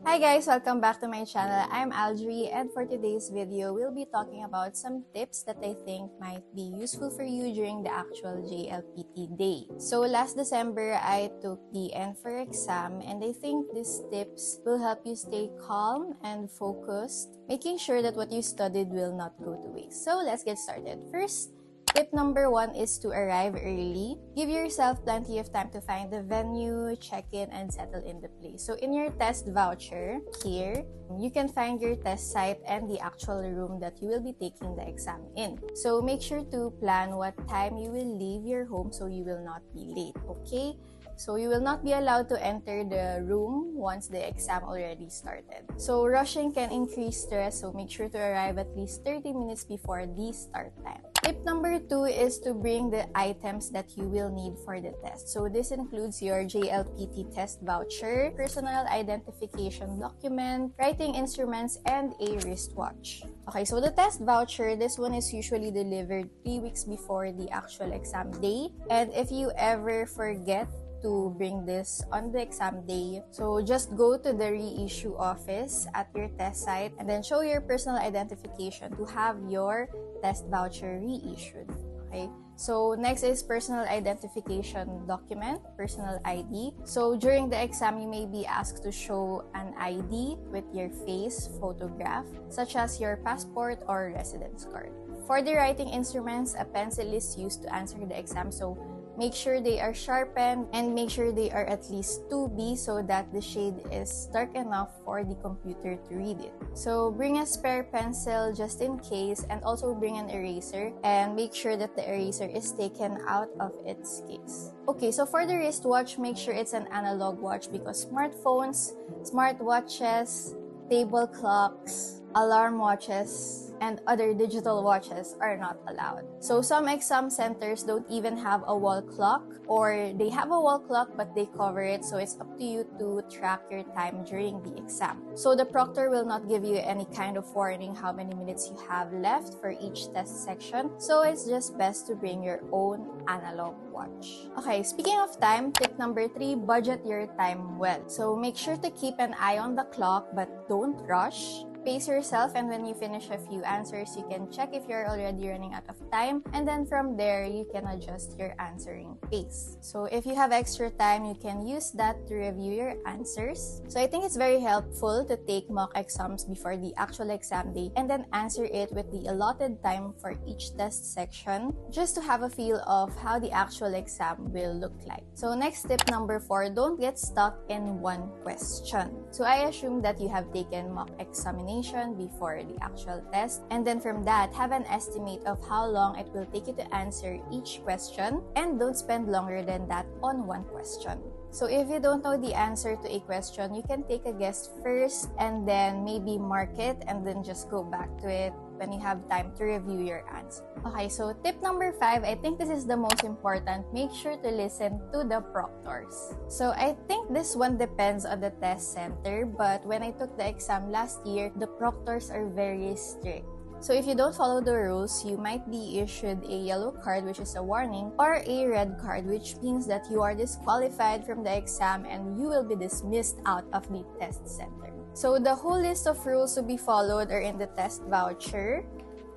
Hi guys! Welcome back to my channel. I'm Aldri, and for today's video, we'll be talking about some tips that I think might be useful for you during the actual JLPT day. So last December, I took the N4 exam, and I think these tips will help you stay calm and focused, making sure that what you studied will not go to waste. So let's get started. First, tip number 1 is to arrive early. Give yourself plenty of time to find the venue, check in, and settle in the place. So in your test voucher here, you can find your test site and the actual room that you will be taking the exam in. So make sure to plan what time you will leave your home so you will not be late, okay? So you will not be allowed to enter the room once the exam already started. So rushing can increase stress, so make sure to arrive at least 30 minutes before the start time. Tip number 2 is to bring the items that you will need for the test. So this includes your JLPT test voucher, personal identification document, writing instruments, and a wristwatch. Okay, so the test voucher, this one is usually delivered 3 weeks before the actual exam day. And if you ever forget to bring this on the exam day, so just go to the reissue office at your test site and then show your personal identification to have your test voucher reissued. Okay, so next is personal identification document, personal ID. So during the exam, you may be asked to show an ID with your face photograph, such as your passport or residence card. For the writing instruments, a pencil is used to answer the exam, so make sure they are sharpened and make sure they are at least 2B so that the shade is dark enough for the computer to read it. So bring a spare pencil just in case, and also bring an eraser and make sure that the eraser is taken out of its case. Okay, so for the wristwatch, make sure it's an analog watch because smartphones, smartwatches, table clocks, alarm watches, and other digital watches are not allowed. So some exam centers don't even have a wall clock, or they have a wall clock but they cover it, so it's up to you to track your time during the exam. So the proctor will not give you any kind of warning how many minutes you have left for each test section, so it's just best to bring your own analog watch. Okay, speaking of time, tip number 3, budget your time well. So make sure to keep an eye on the clock but don't rush. Pace yourself, and when you finish a few answers, you can check if you're already running out of time, and then from there, you can adjust your answering pace. So if you have extra time, you can use that to review your answers. So I think it's very helpful to take mock exams before the actual exam day and then answer it with the allotted time for each test section, just to have a feel of how the actual exam will look like. So next tip number 4, don't get stuck in one question. So I assume that you have taken mock examination before the actual test, and then from that, have an estimate of how long it will take you to answer each question, and don't spend longer than that on one question. So if you don't know the answer to a question, you can take a guess first and then maybe mark it and then just go back to it when you have time to review your answer. Okay, so tip number 5, I think this is the most important. Make sure to listen to the proctors. So I think this one depends on the test center, but when I took the exam last year, the proctors are very strict. So if you don't follow the rules, you might be issued a yellow card, which is a warning, or a red card, which means that you are disqualified from the exam and you will be dismissed out of the test center. So the whole list of rules to be followed are in the test voucher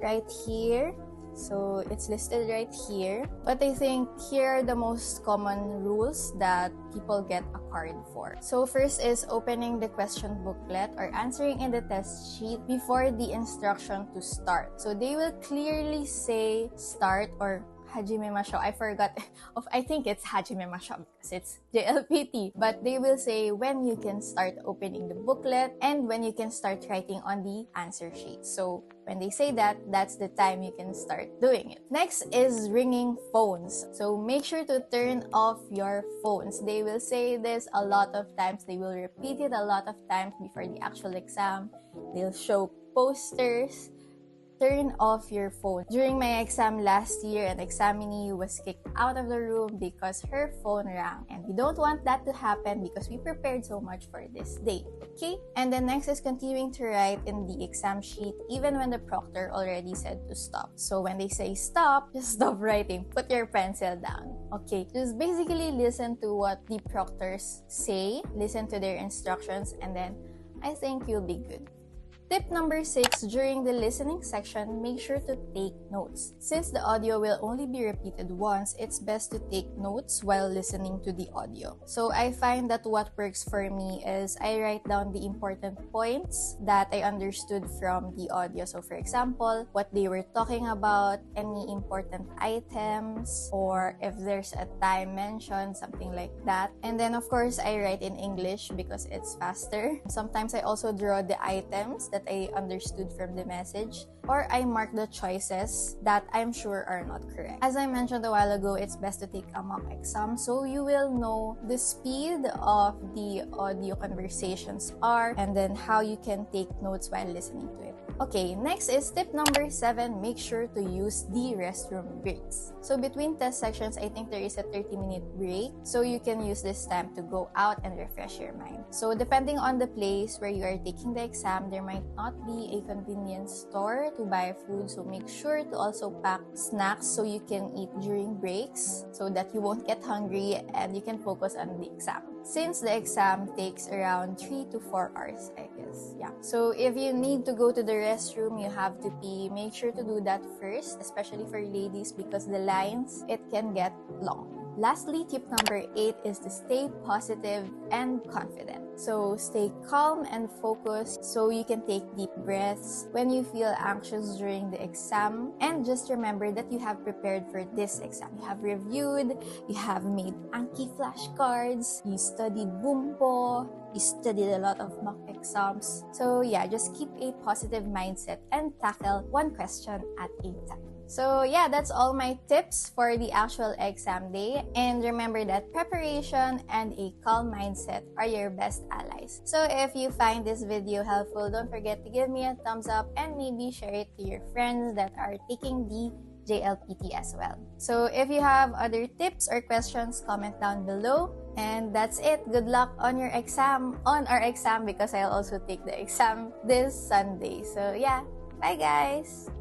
right here. So it's listed right here. But I think here are the most common rules that people get a card for. So first is opening the question booklet or answering in the test sheet before the instruction to start. So they will clearly say start or Hajime Masho. I forgot I think it's Hajime Masho because it's JLPT. But they will say when you can start opening the booklet and when you can start writing on the answer sheet. So when they say that, that's the time you can start doing it. Next is ringing phones. So make sure to turn off your phones. They will say this a lot of times. They will repeat it a lot of times before the actual exam. They'll show posters. Turn off your phone. During my exam last year, an examinee was kicked out of the room because her phone rang. And we don't want that to happen because we prepared so much for this day. Okay? And then next is continuing to write in the exam sheet even when the proctor already said to stop. So when they say stop, just stop writing. Put your pencil down. Okay? Just basically listen to what the proctors say, listen to their instructions, and then I think you'll be good. Tip number 6, during the listening section, make sure to take notes. Since the audio will only be repeated once, it's best to take notes while listening to the audio. So I find that what works for me is I write down the important points that I understood from the audio. So for example, what they were talking about, any important items, or if there's a time mentioned, something like that. And then of course, I write in English because it's faster. Sometimes I also draw the items that I understood from the message, or I mark the choices that I'm sure are not correct. As I mentioned a while ago, it's best to take a mock exam so you will know the speed of the audio conversations are and then how you can take notes while listening to it. Okay, next is tip number 7, make sure to use the restroom breaks. So between test sections, I think there is a 30-minute break, so you can use this time to go out and refresh your mind. So depending on the place where you are taking the exam, there might not be a convenience store to buy food, so make sure to also pack snacks so you can eat during breaks so that you won't get hungry and you can focus on the exam. Since the exam takes around 3 to 4 hours, I guess. Yeah. So if you need to go to the restroom, you have to pee, make sure to do that first, especially for ladies because the lines, it can get long. Lastly, tip number 8 is to stay positive and confident. So stay calm and focused so you can take deep breaths when you feel anxious during the exam. And just remember that you have prepared for this exam. You have reviewed, you have made Anki flashcards, you studied Bumpo, you studied a lot of mock exams. So yeah, just keep a positive mindset and tackle one question at a time. So yeah, that's all my tips for the actual exam day. And remember that preparation and a calm mindset are your best allies. So if you find this video helpful, don't forget to give me a thumbs up and maybe share it to your friends that are taking the JLPT as well. So if you have other tips or questions, comment down below. And that's it. Good luck on your exam, on our exam, because I'll also take the exam this Sunday. So yeah, bye guys!